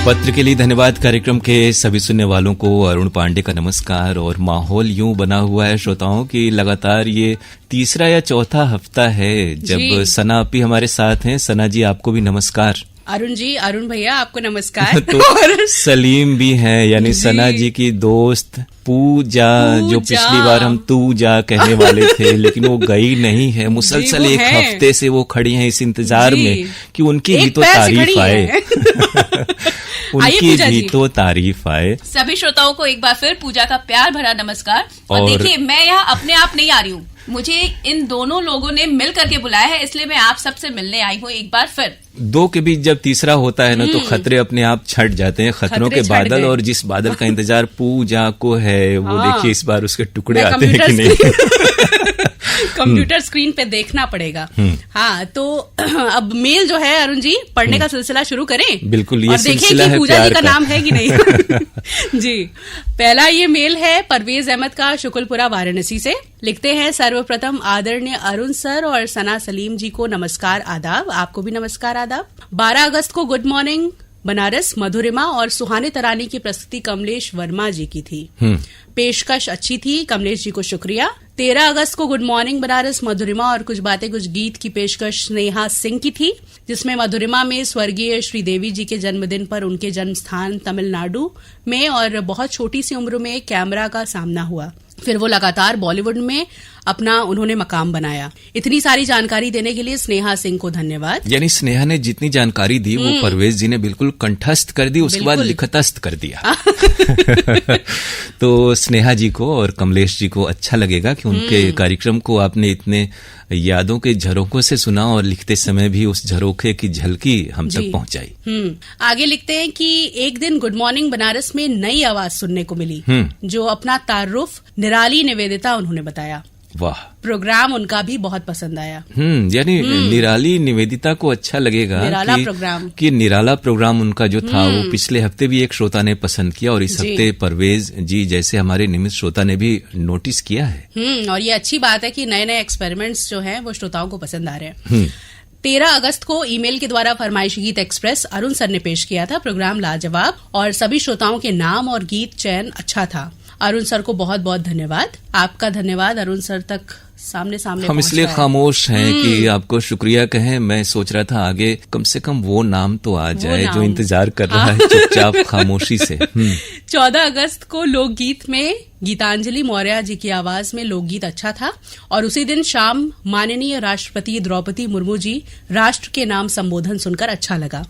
पत्र के लिए धन्यवाद। कार्यक्रम के सभी सुनने वालों को अरुण पांडे का नमस्कार। और माहौल यूं बना हुआ है श्रोताओं की लगातार ये तीसरा या चौथा हफ्ता है जब सना आपी हमारे साथ हैं। सना जी आपको भी नमस्कार। अरुण जी, अरुण भैया आपको नमस्कार। तो सलीम भी हैं, यानी सना जी की दोस्त पूजा, जो पिछली बार हम तू जा कहने वाले थे लेकिन वो गई नहीं है। मुसलसल एक हफ्ते से वो खड़ी हैं इस इंतजार में कि उनकी भी तो तारीफ आए। उनकी भी तो तारीफ आए। सभी श्रोताओं को एक बार फिर पूजा का प्यार भरा नमस्कार। और देखिए, मैं यहाँ अपने आप नहीं आ रही हूँ, मुझे इन दोनों लोगों ने मिल करके बुलाया है, इसलिए मैं आप सबसे मिलने आई हूँ एक बार फिर। दो के बीच जब तीसरा होता है ना तो खतरे अपने आप छट जाते हैं, खतरों के बादल। और जिस बादल का इंतजार पूजा को है वो देखिए इस बार उसके टुकड़े आते हैं कि नहीं। कंप्यूटर स्क्रीन पे देखना पड़ेगा। हाँ, तो अब मेल जो है अरुण जी पढ़ने का सिलसिला शुरू करें। बिल्कुल, ये और सिलसिला है पूजा प्यार जी का नाम है कि नहीं। जी, पहला ये मेल है परवेज अहमद का शुकुलपुरा वाराणसी से। लिखते हैं, सर्वप्रथम आदरणीय अरुण सर और सना सलीम जी को नमस्कार आदाब। आपको भी नमस्कार आदाब। 12 अगस्त को गुड मॉर्निंग बनारस मधुरिमा और सुहाने तरानी की प्रस्तुति कमलेश वर्मा जी की थी। पेशकश अच्छी थी, कमलेश जी को शुक्रिया। 13 अगस्त को गुड मॉर्निंग बनारस मधुरिमा और कुछ बातें कुछ गीत की पेशकश स्नेहा सिंह की थी, जिसमें मधुरिमा में स्वर्गीय श्री देवी जी के जन्मदिन पर उनके जन्म स्थान तमिलनाडु में और बहुत छोटी सी उम्र में कैमरा का सामना हुआ। फिर वो लगातार बॉलीवुड में अपना उन्होंने मकाम बनाया। इतनी सारी जानकारी देने के लिए स्नेहा सिंह को धन्यवाद। यानी स्नेहा ने जितनी जानकारी दी वो परवेज जी ने बिल्कुल कंठस्थ कर दी, उसके बाद लिखतस्थ कर दिया। तो स्नेहा जी को और कमलेश जी को अच्छा लगेगा कि उनके कार्यक्रम को आपने इतने यादों के झरोकों से सुना और लिखते समय भी उस झरोखे की झलकी हम तक पहुंचाई। आगे लिखते हैं कि एक दिन गुड मॉर्निंग बनारस में नई आवाज सुनने को मिली, जो अपना तारुफ निराली निवेदिता उन्होंने बताया। वाह, प्रोग्राम उनका भी बहुत पसंद आया। यानी निराली निवेदिता को अच्छा लगेगा निराला प्रोग्राम कि निराला प्रोग्राम उनका जो था वो पिछले हफ्ते भी एक श्रोता ने पसंद किया और इस हफ्ते परवेज जी जैसे हमारे नियमित श्रोता ने भी नोटिस किया है। और ये अच्छी बात है कि नए नए एक्सपेरिमेंट्स जो हैं वो श्रोताओं को पसंद आ रहे हैं। 13 अगस्त को ईमेल के द्वारा फरमाइशी गीत एक्सप्रेस अरुण सर ने पेश किया था। प्रोग्राम लाजवाब और सभी श्रोताओं के नाम और गीत चयन अच्छा था। अरुण सर को बहुत बहुत धन्यवाद। आपका धन्यवाद अरुण सर तक सामने हम इसलिए खामोश हैं कि आपको शुक्रिया कहें। मैं सोच रहा था आगे कम से कम वो नाम तो आ जाए जो इंतजार कर रहा है चुपचाप खामोशी से। 14 अगस्त को लोकगीत में गीतांजलि मौर्य जी की आवाज में लोकगीत अच्छा था और उसी दिन शाम माननीय राष्ट्रपति द्रौपदी मुर्मू जी राष्ट्र के नाम संबोधन सुनकर अच्छा लगा।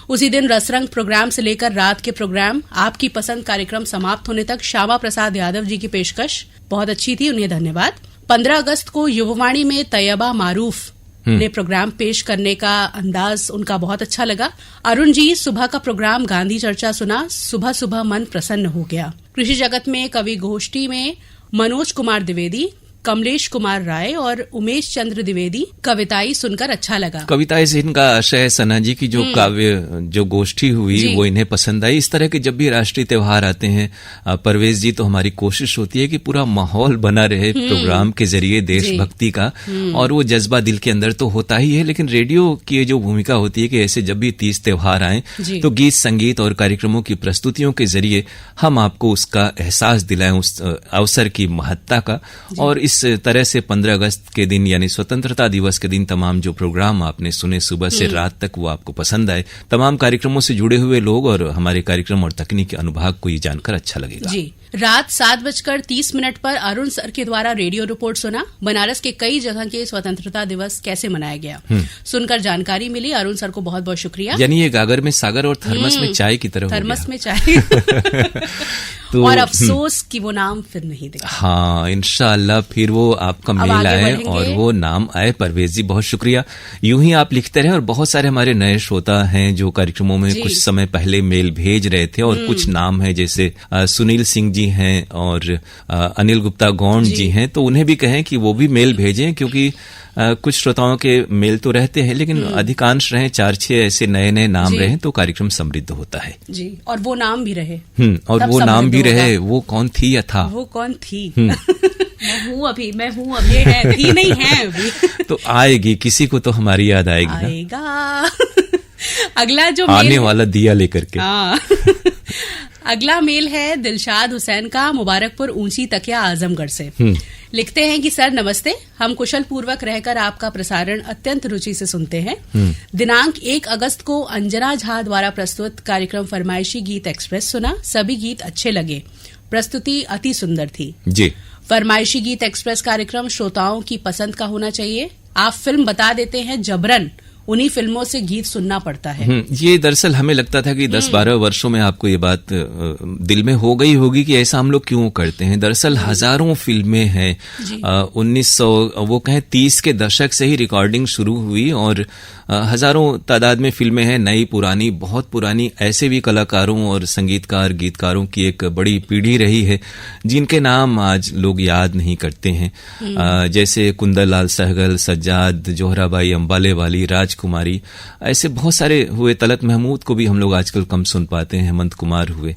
उसी दिन रसरंग प्रोग्राम से लेकर रात के प्रोग्राम आपकी पसंद कार्यक्रम समाप्त होने तक श्यामा प्रसाद यादव जी की पेशकश बहुत अच्छी थी, उन्हें धन्यवाद। 15 अगस्त को युववाणी में तैयबा मारूफ ने प्रोग्राम पेश करने का अंदाज उनका बहुत अच्छा लगा। अरुण जी, सुबह का प्रोग्राम गांधी चर्चा सुना, सुबह सुबह मन प्रसन्न हो गया। कृषि जगत में कवि गोष्ठी में मनोज कुमार द्विवेदी, कमलेश कुमार राय और उमेश चंद्र द्विवेदी कविताएं सुनकर अच्छा लगा। कविताएं से इनका आशय है सना जी की जो काव्य जो गोष्ठी हुई वो इन्हें पसंद आई। इस तरह के जब भी राष्ट्रीय त्योहार आते हैं परवेज जी, तो हमारी कोशिश होती है कि पूरा माहौल बना रहे प्रोग्राम के जरिए देशभक्ति का, और वो जज्बा दिल के अंदर तो होता ही है, लेकिन रेडियो की जो भूमिका होती है कि ऐसे जब भी 30 त्योहार आए तो गीत संगीत और कार्यक्रमों की प्रस्तुतियों के जरिए हम आपको उसका एहसास दिलाएं, उस अवसर की महत्ता का। और इस तरह से 15 अगस्त के दिन यानी स्वतंत्रता दिवस के दिन तमाम जो प्रोग्राम आपने सुने सुबह से रात तक वो आपको पसंद आए। तमाम कार्यक्रमों से जुड़े हुए लोग और हमारे कार्यक्रम और तकनीकी अनुभाग को ये जानकर अच्छा लगेगा। जी, रात 7:30 पर अरुण सर के द्वारा रेडियो रिपोर्ट सुना। बनारस के कई जगह के स्वतंत्रता दिवस कैसे मनाया गया सुनकर जानकारी मिली। अरुण सर को बहुत बहुत शुक्रिया। यानी ये गागर में सागर और थर्मस में चाय की तरह थर्मस में चाय। तो और अफसोस कि वो नाम फिर नहीं देखा। हाँ, इंशाअल्लाह फिर वो आपका मेल आए और वो नाम आए। परवेज जी बहुत शुक्रिया। यूं ही आप लिखते रहे और बहुत सारे हमारे नए श्रोता हैं जो कार्यक्रमों में कुछ समय पहले मेल भेज रहे थे और कुछ नाम है जैसे सुनील सिंह जी हैं और अनिल गुप्ता गौंड जी हैं, तो उन्हें भी कहें कि वो भी मेल भेजें, क्योंकि कुछ श्रोताओं के मेल तो रहते हैं लेकिन अधिकांश रहे 4-6 ऐसे नए नए नाम रहे तो कार्यक्रम समृद्ध होता है जी। और वो नाम भी रहे और वो नाम भी रहे। वो कौन थी या था? वो कौन थी? मैं हूँ अभी है, थी नहीं है अभी। तो आएगी, किसी को तो हमारी याद आएगी आएगा। अगला जो आने वाला दिया लेकर के। अगला मेल है दिलशाद हुसैन का, मुबारकपुर ऊंची तकिया आजमगढ़ से। लिखते हैं कि सर नमस्ते, हम कुशल पूर्वक रहकर आपका प्रसारण अत्यंत रुचि से सुनते हैं। दिनांक 1 अगस्त को अंजना झा द्वारा प्रस्तुत कार्यक्रम फरमाइशी गीत एक्सप्रेस सुना, सभी गीत अच्छे लगे, प्रस्तुति अति सुंदर थी जी। फरमाइशी गीत एक्सप्रेस कार्यक्रम श्रोताओं की पसंद का होना चाहिए। आप फिल्म बता देते हैं, जबरन उन्हीं फिल्मों से गीत सुनना पड़ता है। ये दरअसल हमें लगता था कि 10-12 वर्षों में आपको ये बात दिल में हो गई होगी कि ऐसा हम लोग क्यों करते हैं। दरअसल हजारों फिल्में हैं, 1930 के दशक से ही रिकॉर्डिंग शुरू हुई और हजारों तादाद में फिल्में हैं, नई पुरानी, बहुत पुरानी। ऐसे भी कलाकारों और संगीतकार गीतकारों की एक बड़ी पीढ़ी रही है जिनके नाम आज लोग याद नहीं करते हैं, जैसे कुंदन लाल सहगल, सज्जाद, जोहराबाई अंबाले वाली, राजकुमारी, ऐसे बहुत सारे हुए। तलत महमूद को भी हम लोग आजकल कम सुन पाते हैं, हेमंत कुमार हुए।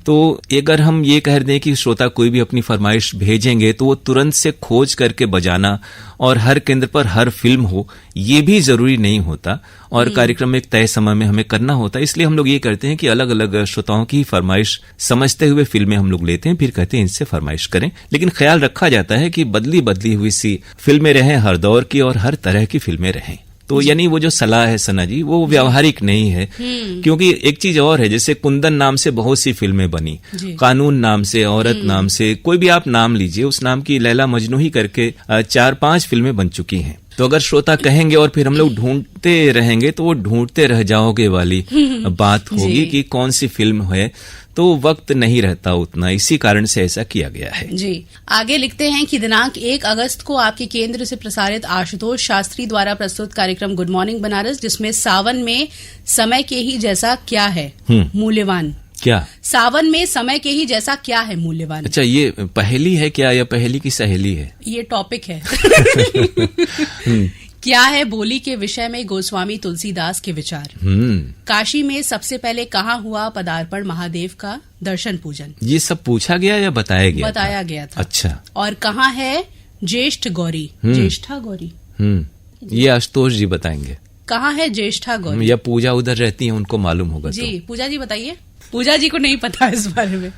तो अगर हम ये कह दें कि श्रोता कोई भी अपनी फरमाइश भेजेंगे तो वो तुरंत से खोज करके बजाना और हर केंद्र पर हर फिल्म हो, ये भी जरूरी नहीं होता और कार्यक्रम एक तय समय में हमें करना होता है। इसलिए हम लोग ये करते हैं कि अलग अलग श्रोताओं की फरमाइश समझते हुए फिल्में हम लोग लेते हैं, फिर कहते हैं इनसे फरमाइश करें। लेकिन ख्याल रखा जाता है कि बदली बदली हुई सी फिल्में रहें, हर दौर की और हर तरह की फिल्में रहें। तो यानी वो जो सलाह है सना जी, वो व्यावहारिक नहीं है, क्योंकि एक चीज और है, जैसे कुंदन नाम से बहुत सी फिल्में बनी, कानून नाम से, औरत नाम से, कोई भी आप नाम लीजिए, उस नाम की लैला मजनू ही करके 4-5 फिल्में बन चुकी हैं। तो अगर श्रोता कहेंगे और फिर हम लोग ढूंढते रहेंगे तो वो ढूंढते रह जाओगे वाली बात होगी कि कौन सी फिल्म है, तो वक्त नहीं रहता उतना। इसी कारण से ऐसा किया गया है जी। आगे लिखते हैं कि दिनांक 1 अगस्त को आपके केंद्र से प्रसारित आशुतोष शास्त्री द्वारा प्रस्तुत कार्यक्रम गुड मॉर्निंग बनारस, जिसमें सावन में समय के ही जैसा क्या है मूल्यवान। क्या सावन में समय के ही जैसा क्या है मूल्यवान? अच्छा, ये पहेली है क्या या पहेली की सहेली है? ये टॉपिक है। क्या है बोली के विषय में गोस्वामी तुलसीदास के विचार। काशी में सबसे पहले कहाँ हुआ पदार्पण महादेव का दर्शन पूजन? ये सब पूछा गया या बताया गया? बताया गया था। अच्छा। और कहाँ है ज्येष्ठ गौरी, ज्येष्ठा गौरी? ये आशुतोष जी बताएंगे। कहाँ है ज्येष्ठा गौरी? या पूजा उधर रहती है, उनको मालूम होगा। जी तो। पूजा जी बताइए। पूजा जी को नहीं पता इस बारे में।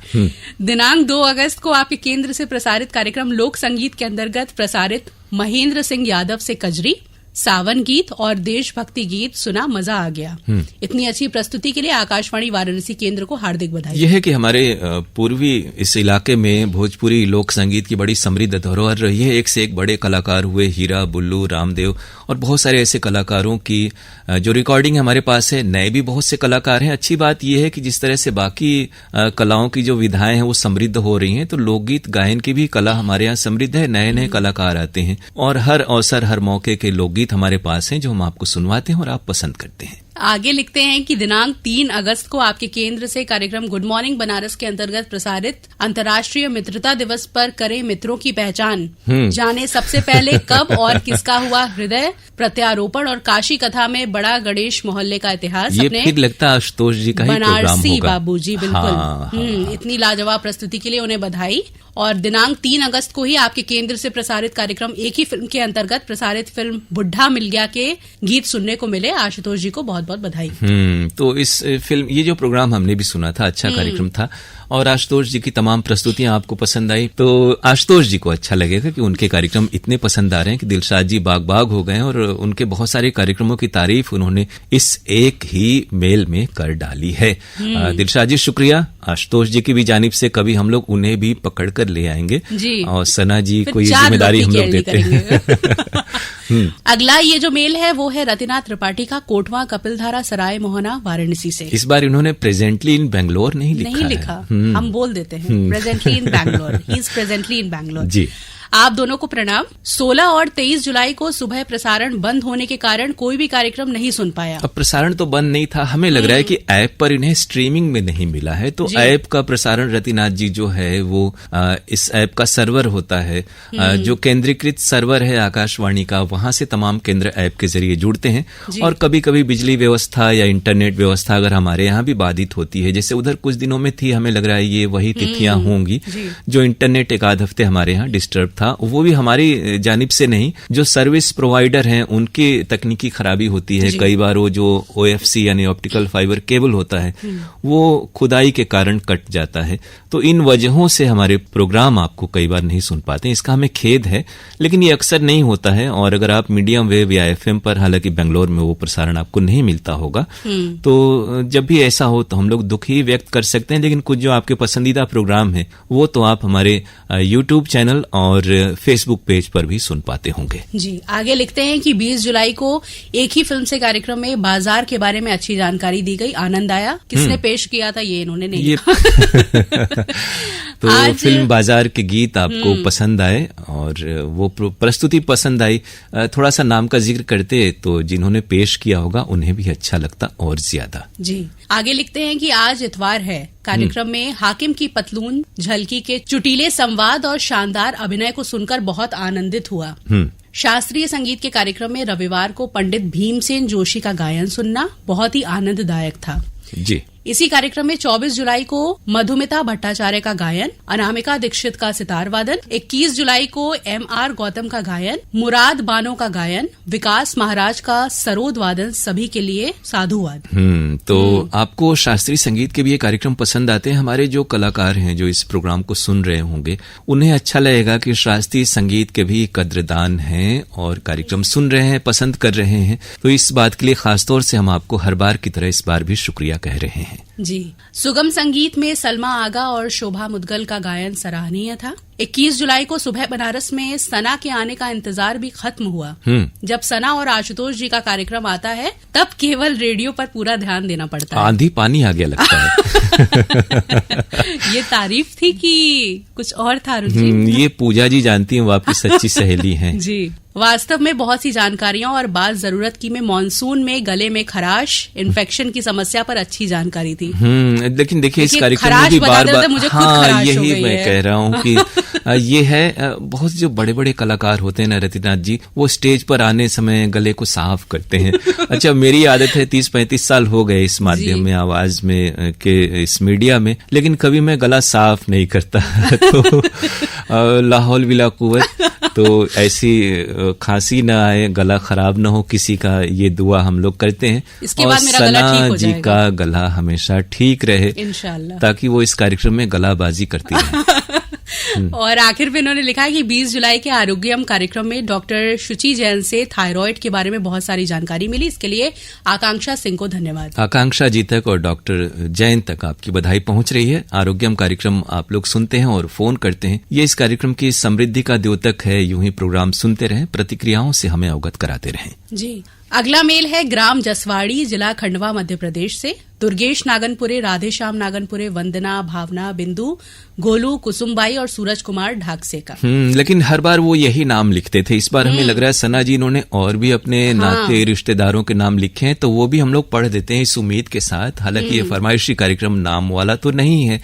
दिनांक 2 अगस्त को आपके केंद्र से प्रसारित कार्यक्रम लोक संगीत के अंतर्गत प्रसारित महेंद्र सिंह यादव से कजरी, सावन गीत और देशभक्ति गीत सुना, मजा आ गया। इतनी अच्छी प्रस्तुति के लिए आकाशवाणी वाराणसी केंद्र को हार्दिक बधाई। यह है कि हमारे पूर्वी इस इलाके में भोजपुरी लोक संगीत की बड़ी समृद्ध धरोहर रही है। एक से एक बड़े कलाकार हुए, हीरा, बुल्लू, रामदेव और बहुत सारे ऐसे कलाकारों की जो रिकॉर्डिंग हमारे पास है। नए भी बहुत से कलाकार हैं। अच्छी बात यह है कि जिस तरह से बाकी कलाओं की जो विधाएं हैं वो समृद्ध हो रही हैं, तो लोकगीत गायन की भी कला हमारे यहाँ समृद्ध है। नए नए कलाकार आते हैं और हर अवसर, हर मौके के लोकगीत हमारे पास हैं जो हम आपको सुनवाते हैं और आप पसंद करते हैं। आगे लिखते हैं कि दिनांक 3 अगस्त को आपके केंद्र से कार्यक्रम गुड मॉर्निंग बनारस के अंतर्गत प्रसारित अंतर्राष्ट्रीय मित्रता दिवस पर करें मित्रों की पहचान, जाने सबसे पहले कब और किसका हुआ हृदय प्रत्यारोपण और काशी कथा में बड़ा गणेश मोहल्ले का इतिहास। ये फिर लगता है आशुतोष जी का ही प्रोग्राम होगा। बनारसी बाबूजी, बिल्कुल। हाँ। इतनी लाजवाब प्रस्तुति के लिए उन्हें बधाई। और दिनांक 3 अगस्त को ही आपके केंद्र से प्रसारित कार्यक्रम एक ही फिल्म के अंतर्गत प्रसारित फिल्म बुढ़ा मिल गया के गीत सुनने को मिले। आशुतोष जी को बहुत बहुत बधाई। तो इस फिल्म, ये जो प्रोग्राम हमने भी सुना था, अच्छा कार्यक्रम था और आशुतोष जी की तमाम प्रस्तुतियां आपको पसंद आई। तो आशुतोष जी को अच्छा लगेगा कि उनके कार्यक्रम इतने पसंद आ रहे हैं कि दिलशाद जी बाग बाग हो गए और उनके बहुत सारे कार्यक्रमों की तारीफ उन्होंने इस एक ही मेल में कर डाली है। दिलशाद जी शुक्रिया। आशुतोष जी की भी जानिब से कभी हम लोग उन्हें भी पकड़ कर ले आएंगे और सना जी को ये जिम्मेदारी हम लोग देते हैं। अगला ये जो मेल है वो है रतिना त्रिपाठी का, कोटवा कपिलधारा सराय मोहना वाराणसी से। इस बार इन्होंने प्रेजेंटली इन बैंगलोर नहीं लिखा। हम बोल देते हैं presently in Bangalore. He is presently in Bangalore. जी। आप दोनों को प्रणाम। 16 और 23 जुलाई को सुबह प्रसारण बंद होने के कारण कोई भी कार्यक्रम नहीं सुन पाया। अब प्रसारण तो बंद नहीं था, हमें लग रहा है कि ऐप पर इन्हें स्ट्रीमिंग में नहीं मिला है, तो ऐप का प्रसारण रतिनाथ जी जो है वो इस ऐप का सर्वर होता है, जो केंद्रीकृत सर्वर है आकाशवाणी का, वहां से तमाम केंद्र ऐप के जरिए जुड़ते हैं और कभी कभी बिजली व्यवस्था या इंटरनेट व्यवस्था अगर हमारे यहाँ भी बाधित होती है, जैसे उधर कुछ दिनों में थी, हमें लग रहा है ये वही तिथियां होंगी जो इंटरनेट एक आध हफ्ते हमारे यहाँ डिस्टर्ब था। था, वो भी हमारी जानिब से नहीं, जो सर्विस प्रोवाइडर हैं उनकी तकनीकी खराबी होती है। कई बार वो जो OFC यानी ऑप्टिकल फाइबर केबल होता है वो खुदाई के कारण कट जाता है, तो इन वजहों से हमारे प्रोग्राम आपको कई बार नहीं सुन पाते। इसका हमें खेद है, लेकिन ये अक्सर नहीं होता है। और अगर आप मीडियम वेव या FM पर, हालांकि बेंगलोर में वो प्रसारण आपको नहीं मिलता होगा, तो जब भी ऐसा हो तो हम लोग दुख ही व्यक्त कर सकते हैं। लेकिन कुछ जो आपके पसंदीदा प्रोग्राम है वो तो आप हमारे YouTube चैनल और Facebook पेज पर भी सुन पाते होंगे। जी, आगे लिखते हैं कि 20 जुलाई को एक ही फिल्म से कार्यक्रम में बाजार के बारे में अच्छी जानकारी दी गई, आनंद आया। किसने पेश किया था ये इन्होंने नहीं लिखा। तो फिल्म बाजार के गीत आपको पसंद आए और वो प्रस्तुति पसंद आई, थोड़ा सा नाम का जिक्र करते तो जिन्होंने पेश किया होगा उन्हें भी अच्छा लगता और ज्यादा। जी, आगे लिखते हैं कि आज इतवार है। कार्यक्रम में हाकिम की पतलून झलकी के चुटीले संवाद और शानदार अभिनय को सुनकर बहुत आनंदित हुआ। शास्त्रीय संगीत के कार्यक्रम में रविवार को पंडित भीमसेन जोशी का गायन सुनना बहुत ही आनंददायक था। जी, इसी कार्यक्रम में 24 जुलाई को मधुमिता भट्टाचार्य का गायन, अनामिका दीक्षित का सितार वादन, 21 जुलाई को MR गौतम का गायन, मुराद बानो का गायन, विकास महाराज का सरोद वादन, सभी के लिए साधुवाद। तो आपको शास्त्रीय संगीत के भी ये कार्यक्रम पसंद आते हैं। हमारे जो कलाकार हैं जो इस प्रोग्राम को सुन रहे होंगे उन्हें अच्छा लगेगा कि शास्त्रीय संगीत के भी कद्रदान हैं और कार्यक्रम सुन रहे हैं, पसंद कर रहे हैं। तो इस बात के लिए खासतौर से हम आपको हर बार की तरह इस बार भी शुक्रिया कह रहे हैं। जी, सुगम संगीत में सलमा आगा और शोभा मुदगल का गायन सराहनीय था। 21 जुलाई को सुबह बनारस में सना के आने का इंतजार भी खत्म हुआ। जब सना और आशुतोष जी का कार्यक्रम आता है तब केवल रेडियो पर पूरा ध्यान देना पड़ता है। आंधी पानी आ गया लगता है। ये तारीफ थी कि कुछ और था रुचि? ये पूजा जी जानती हैं, वो आपकी सच्ची सहेली हैं। जी, वास्तव में बहुत सी जानकारियां और बात जरूरत की में मानसून में गले में खराश इन्फेक्शन की समस्या पर अच्छी जानकारी थी। लेकिन देखिए इस कार्यक्रम में भी बार-बार यही मैं कह रहा हूँ कि ये है, बहुत जो बड़े बड़े कलाकार होते हैं ना रतिनाथ जी, वो स्टेज पर आने समय गले को साफ करते हैं। अच्छा, मेरी आदत है, 30-35 साल हो गए इस माध्यम में, आवाज में के इस मीडिया में, लेकिन कभी मैं गला साफ नहीं करता। तो लाहौल बिला कुव्वत, तो ऐसी खांसी ना आए, गला खराब ना हो किसी का, ये दुआ हम लोग करते हैं। इसके बाद मेरा गला ठीक हो जाएगा। जी का गला हमेशा ठीक रहे इंशाल्लाह, ताकि वो इस कार्यक्रम में गलाबाजी करती रहे। और आखिर में उन्होंने लिखा है कि 20 जुलाई के आरोग्यम कार्यक्रम में डॉक्टर शुचि जैन से थायराइड के बारे में बहुत सारी जानकारी मिली। इसके लिए आकांक्षा सिंह को धन्यवाद। आकांक्षा जी तक और डॉक्टर जैन तक आपकी बधाई पहुंच रही है। आरोग्यम कार्यक्रम आप लोग सुनते हैं और फोन करते हैं, ये इस कार्यक्रम की समृद्धि का द्योतक है। यूं ही प्रोग्राम सुनते रहें, प्रतिक्रियाओं से हमें अवगत कराते रहें। जी, अगला मेल है ग्राम जसवाड़ी, जिला खंडवा, मध्य प्रदेश से। दुर्गेश नागनपुरे, राधेश्याम नागनपुरे, वंदना, भावना, बिंदु, गोलू, कुसुमबाई और सूरज कुमार ढाकसे का। लेकिन हर बार वो यही नाम लिखते थे। इस बार हमें लग रहा है सना जी इन्होंने और भी अपने नाते रिश्तेदारों के नाम लिखे हैं, तो वो भी हम लोग पढ़ देते हैं इस उम्मीद के साथ। हालांकि ये फरमाइशी कार्यक्रम नाम वाला तो नहीं है,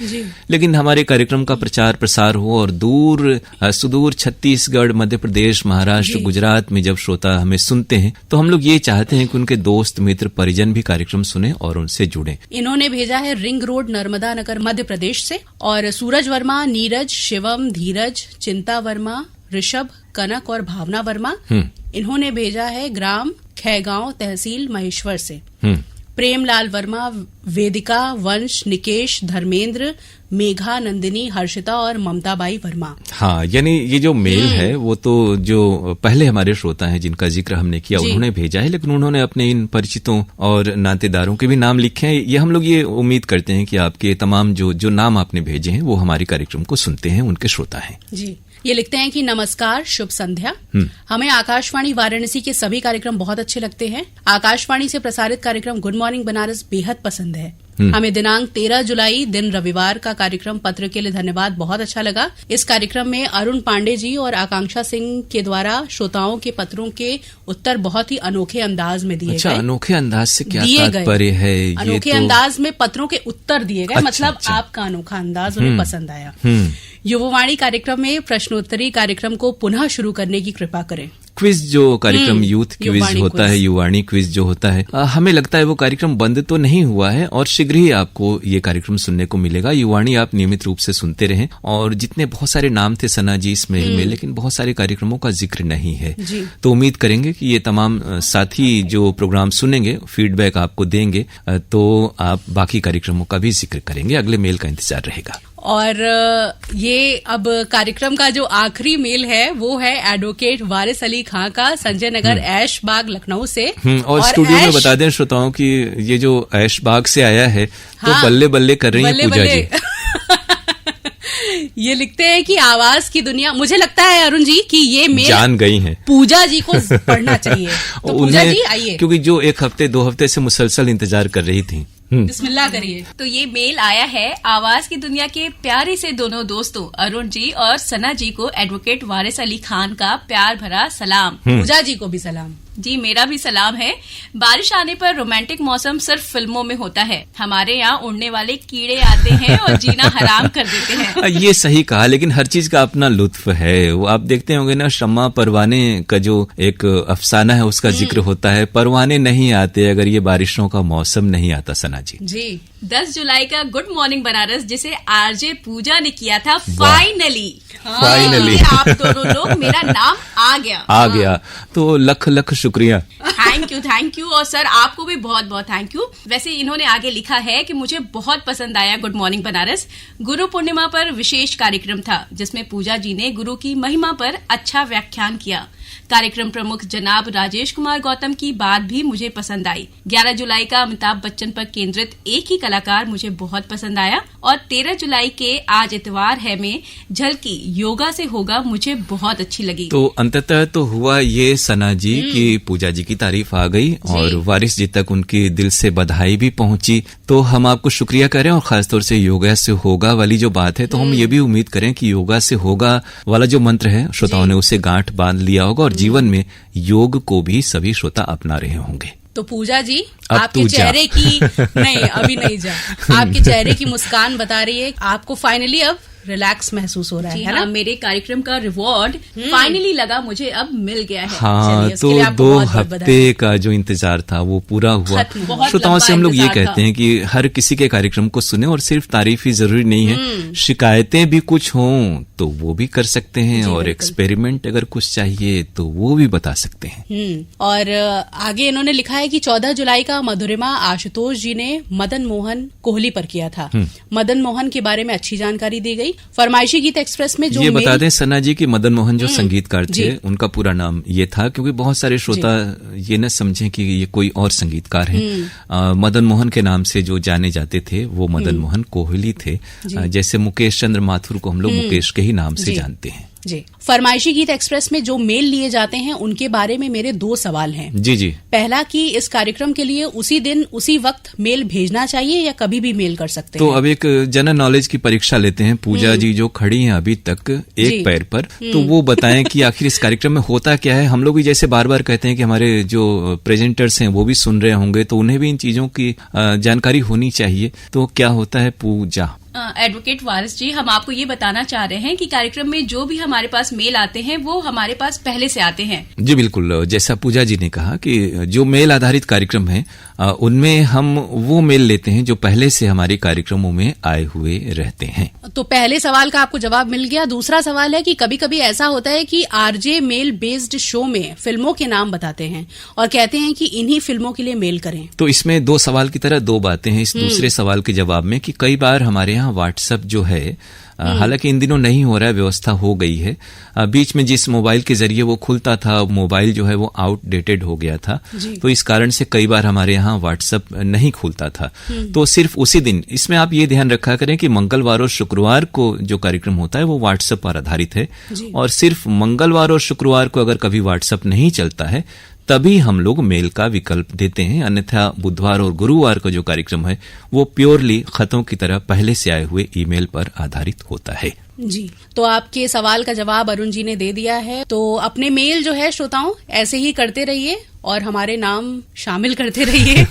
लेकिन हमारे कार्यक्रम का प्रचार प्रसार हो और दूर सुदूर छत्तीसगढ़, मध्य प्रदेश, महाराष्ट्र, गुजरात में जब श्रोता हमें सुनते हैं तो हम लोग ये चाहते हैं कि उनके दोस्त, मित्र, परिजन भी कार्यक्रम सुने और उनसे जुड़े। इन्होंने भेजा है रिंग रोड, नर्मदा नगर, मध्य प्रदेश से। और सूरज वर्मा, नीरज, शिवम, धीरज, चिंता वर्मा, ऋषभ, कनक और भावना वर्मा, इन्होंने भेजा है ग्राम खैगांव, तहसील महेश्वर से। प्रेमलाल वर्मा, वेदिका, वंश, निकेश, धर्मेंद्र, मेघा, नंदिनी, हर्षिता और ममताबाई वर्मा। हाँ, यानी ये जो मेल है वो तो जो पहले हमारे श्रोता हैं जिनका जिक्र हमने किया उन्होंने भेजा है, लेकिन उन्होंने अपने इन परिचितों और नातेदारों के भी नाम लिखे हैं। ये हम लोग ये उम्मीद करते हैं कि आपके तमाम जो नाम आपने भेजे हैं वो हमारे कार्यक्रम को सुनते हैं, उनके श्रोता हैं। जी, ये लिखते हैं कि नमस्कार, शुभ संध्या। हमें आकाशवाणी वाराणसी के सभी कार्यक्रम बहुत अच्छे लगते हैं। आकाशवाणी से प्रसारित कार्यक्रम गुड मॉर्निंग बनारस बेहद पसंद है। हमें दिनांक 13 जुलाई दिन रविवार का कार्यक्रम पत्र के लिए धन्यवाद, बहुत अच्छा लगा। इस कार्यक्रम में अरुण पांडे जी और आकांक्षा सिंह के द्वारा श्रोताओं के पत्रों के उत्तर बहुत ही अनोखे अंदाज में दिए गए। अनोखे अंदाज से क्या तात्पर्य है? अनोखे अंदाज में पत्रों के उत्तर दिए गए, मतलब आपका अनोखा अंदाज उन्हें पसंद आया। युववाणी कार्यक्रम में प्रश्नोत्तरी कार्यक्रम को पुनः शुरू करने की कृपा करें। क्विज जो कार्यक्रम यूथ क्विज होता है, युवाणी क्विज जो होता है, हमें लगता है वो कार्यक्रम बंद तो नहीं हुआ है और शीघ्र ही आपको ये कार्यक्रम सुनने को मिलेगा। युवाणी आप नियमित रूप से सुनते रहें। और जितने बहुत सारे नाम थे सना जी इस मेल में, लेकिन बहुत सारे कार्यक्रमों का जिक्र नहीं है, तो उम्मीद करेंगे कि ये तमाम साथी जो प्रोग्राम सुनेंगे फीडबैक आपको देंगे, तो आप बाकी कार्यक्रमों का भी जिक्र करेंगे। अगले मेल का इंतजार रहेगा। और ये अब कार्यक्रम का जो आखिरी मेल है वो है एडवोकेट वारिस अली खां का, संजय नगर ऐश बाग लखनऊ से। और स्टूडियो में बता दें श्रोताओं कि ये जो ऐश बाग से आया है तो बल्ले बल्ले कर रही है पूजा जी। ये लिखते हैं कि आवाज की दुनिया, मुझे लगता है अरुण जी कि ये मेल जान गई है, पूजा जी को पढ़ना चाहिए। तो पूजा जी आइए, क्योंकि जो 1 हफ्ते 2 हफ्ते से मुसलसल इंतजार कर रही थी। बिस्मिल्लाह करिए। तो ये मेल आया है आवाज की दुनिया के प्यारे से दोनों दोस्तों अरुण जी और सना जी को एडवोकेट वारिस अली खान का प्यार भरा सलाम। पूजा जी को भी सलाम। जी मेरा भी सलाम है। बारिश आने पर रोमांटिक मौसम सिर्फ फिल्मों में होता है, हमारे यहाँ उड़ने वाले कीड़े आते हैं और जीना हराम कर देते हैं। ये सही कहा, लेकिन हर चीज का अपना लुत्फ है। वो आप देखते होंगे ना, शम्मा परवाने का जो एक अफसाना है उसका जिक्र होता है, परवाने नहीं आते अगर ये बारिशों का मौसम नहीं आता। सना जी 10 जुलाई का गुड मॉर्निंग बनारस जिसे आरजे पूजा ने किया था, फाइनली आप दोनों लोग, मेरा नाम आ गया। तो लख लख शुक्रिया। Thank you. और सर आपको भी बहुत बहुत थैंक यू। वैसे इन्होंने आगे लिखा है कि मुझे बहुत पसंद आया गुड मॉर्निंग बनारस। गुरु पूर्णिमा पर विशेष कार्यक्रम था जिसमें पूजा जी ने गुरु की महिमा पर अच्छा व्याख्यान किया। कार्यक्रम प्रमुख जनाब राजेश कुमार गौतम की बात भी मुझे पसंद आई। 11 जुलाई का अमिताभ बच्चन पर केंद्रित एक ही कलाकार मुझे बहुत पसंद आया। और 13 जुलाई के आज इतवार है में झलकी योगा से होगा मुझे बहुत अच्छी लगी। तो अंततः तो हुआ ये सना जी की पूजा जी की तारीफ आ गई और वारिस जी तक उनकी दिल से बधाई भी पहुंची। तो हम आपको शुक्रिया करें और खासतौर से योगा से होगा वाली जो बात है, तो हम ये भी उम्मीद करें कि योगा से होगा वाला जो मंत्र है श्रोताओं ने उसे गांठ बांध लिया होगा और जीवन में योग को भी सभी श्रोता अपना रहे होंगे। तो पूजा जी आपके चेहरे की नहीं, अभी नहीं जा, आपके चेहरे की मुस्कान बता रही है आपको फाइनली अब रिलैक्स महसूस हो रहा है ना? मेरे कार्यक्रम का रिवॉर्ड फाइनली लगा मुझे अब मिल गया है। हाँ, तो 2 हफ्ते का जो इंतजार था वो पूरा हुआ। श्रोताओं से हम लोग ये कहते हैं कि हर किसी के कार्यक्रम को सुने और सिर्फ तारीफ ही जरूरी नहीं है, शिकायतें भी कुछ हों तो वो भी कर सकते हैं और एक्सपेरिमेंट अगर कुछ चाहिए तो वो भी बता सकते हैं। और आगे इन्होंने लिखा है कि 14 जुलाई का मधुरिमा आशुतोष जी ने मदन मोहन कोहली पर किया था। मदन मोहन के बारे में अच्छी जानकारी दी गई। फरमाइशी गीत एक्सप्रेस में जो ये बता दें सना जी कि मदन मोहन जो संगीतकार थे उनका पूरा नाम ये था, क्योंकि बहुत सारे श्रोता ये न समझें कि ये कोई और संगीतकार हैं। मदन मोहन के नाम से जो जाने जाते थे वो मदन मोहन कोहली थे। जैसे मुकेश चंद्र माथुर को हम लोग मुकेश के ही नाम से जानते हैं। जी फरमाइशी गीत एक्सप्रेस में जो मेल लिए जाते हैं उनके बारे में मेरे 2 सवाल हैं। जी पहला कि इस कार्यक्रम के लिए उसी दिन उसी वक्त मेल भेजना चाहिए या कभी भी मेल कर सकते हैं? तो अब एक जनरल नॉलेज की परीक्षा लेते हैं। पूजा जी जो खड़ी हैं अभी तक एक पैर पर, तो वो बताएं कि आखिर इस कार्यक्रम में होता क्या है। हम लोग भी जैसे बार बार कहते हैं कि हमारे जो प्रेजेंटर्स हैं वो भी सुन रहे होंगे, तो उन्हें भी इन चीजों की जानकारी होनी चाहिए। तो क्या होता है पूजा? एडवोकेट वारिस जी, हम आपको ये बताना चाह रहे हैं कि कार्यक्रम में जो भी हमारे पास मेल आते हैं वो हमारे पास पहले से आते हैं। जी बिल्कुल, जैसा पूजा जी ने कहा कि जो मेल आधारित कार्यक्रम है उनमें हम वो मेल लेते हैं जो पहले से हमारे कार्यक्रमों में आए हुए रहते हैं। तो पहले सवाल का आपको जवाब मिल गया। दूसरा सवाल है कि कभी कभी ऐसा होता है कि आरजे मेल बेस्ड शो में फिल्मों के नाम बताते हैं और कहते हैं कि इन्हीं फिल्मों के लिए मेल करें। तो इसमें 2 सवाल की तरह 2 बातें हैं इस दूसरे सवाल के जवाब में, कि कई बार हमारे यहाँ व्हाट्सएप जो है, हालांकि इन दिनों नहीं हो रहा है, व्यवस्था हो गई है। बीच में जिस मोबाइल के जरिए वो खुलता था, मोबाइल जो है वो आउटडेटेड हो गया था, तो इस कारण से कई बार हमारे यहाँ व्हाट्सएप नहीं खुलता था। तो सिर्फ उसी दिन, इसमें आप ये ध्यान रखा करें कि मंगलवार और शुक्रवार को जो कार्यक्रम होता है वो व्हाट्सएप पर आधारित है, और सिर्फ मंगलवार और शुक्रवार को अगर कभी व्हाट्सएप नहीं चलता है तभी हम लोग मेल का विकल्प देते हैं। अन्यथा बुधवार और गुरुवार का जो कार्यक्रम है वो प्योरली खतों की तरह पहले से आए हुए ईमेल पर आधारित होता है। जी, तो आपके सवाल का जवाब अरुण जी ने दे दिया है। तो अपने मेल जो है श्रोताओं ऐसे ही करते रहिए और हमारे नाम शामिल करते रहिए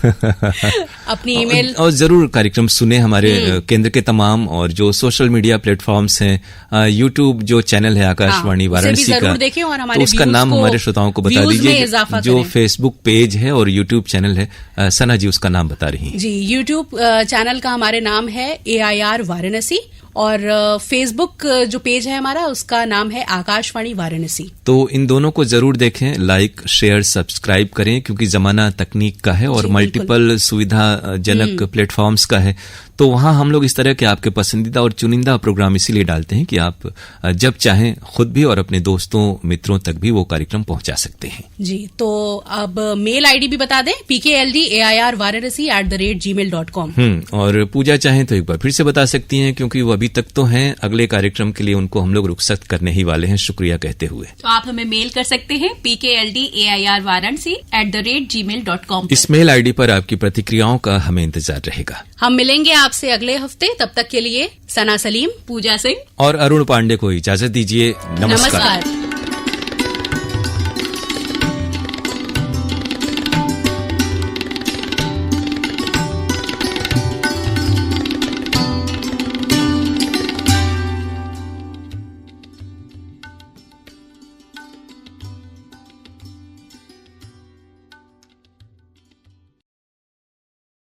अपनी ईमेल। और जरूर कार्यक्रम सुने हमारे केंद्र के तमाम, और जो सोशल मीडिया प्लेटफॉर्म्स हैं, यूट्यूब जो चैनल है आकाशवाणी वाराणसी का, देखें और हमारे तो उसका नाम हमारे श्रोताओं को बता दीजिए। जो फेसबुक पेज है और यूट्यूब चैनल है, सना जी उसका नाम बता रही हैं। जी, यूट्यूब चैनल का हमारे नाम है AIR वाराणसी, और फेसबुक जो पेज है हमारा उसका नाम है आकाशवाणी वाराणसी। तो इन दोनों को जरूर देखें, लाइक शेयर सब्सक्राइब करें, क्योंकि जमाना तकनीक का है और मल्टीपल सुविधाजनक प्लेटफॉर्म्स का है। तो वहां हम लोग इस तरह के आपके पसंदीदा और चुनिंदा प्रोग्राम इसीलिए डालते हैं कि आप जब चाहें खुद भी और अपने दोस्तों मित्रों तक भी वो कार्यक्रम पहुंचा सकते हैं। जी, तो अब मेल आईडी भी बता दें, pkldairvaranasi@gmail.com। और पूजा चाहें तो एक बार फिर से बता सकती हैं, क्योंकि वो अभी तक तो हैं, अगले कार्यक्रम के लिए उनको हम लोग रुखसत करने ही वाले हैं, शुक्रिया कहते हुए। तो आप हमें मेल कर सकते हैं pkldairvaranasi@gmail.com। इस मेल आईडी पर आपकी प्रतिक्रियाओं का हमें इंतजार रहेगा। हम मिलेंगे आपसे अगले हफ्ते, तब तक के लिए सना सलीम, पूजा सिंह और अरुण पांडे को इजाजत दीजिए। नमस्कार।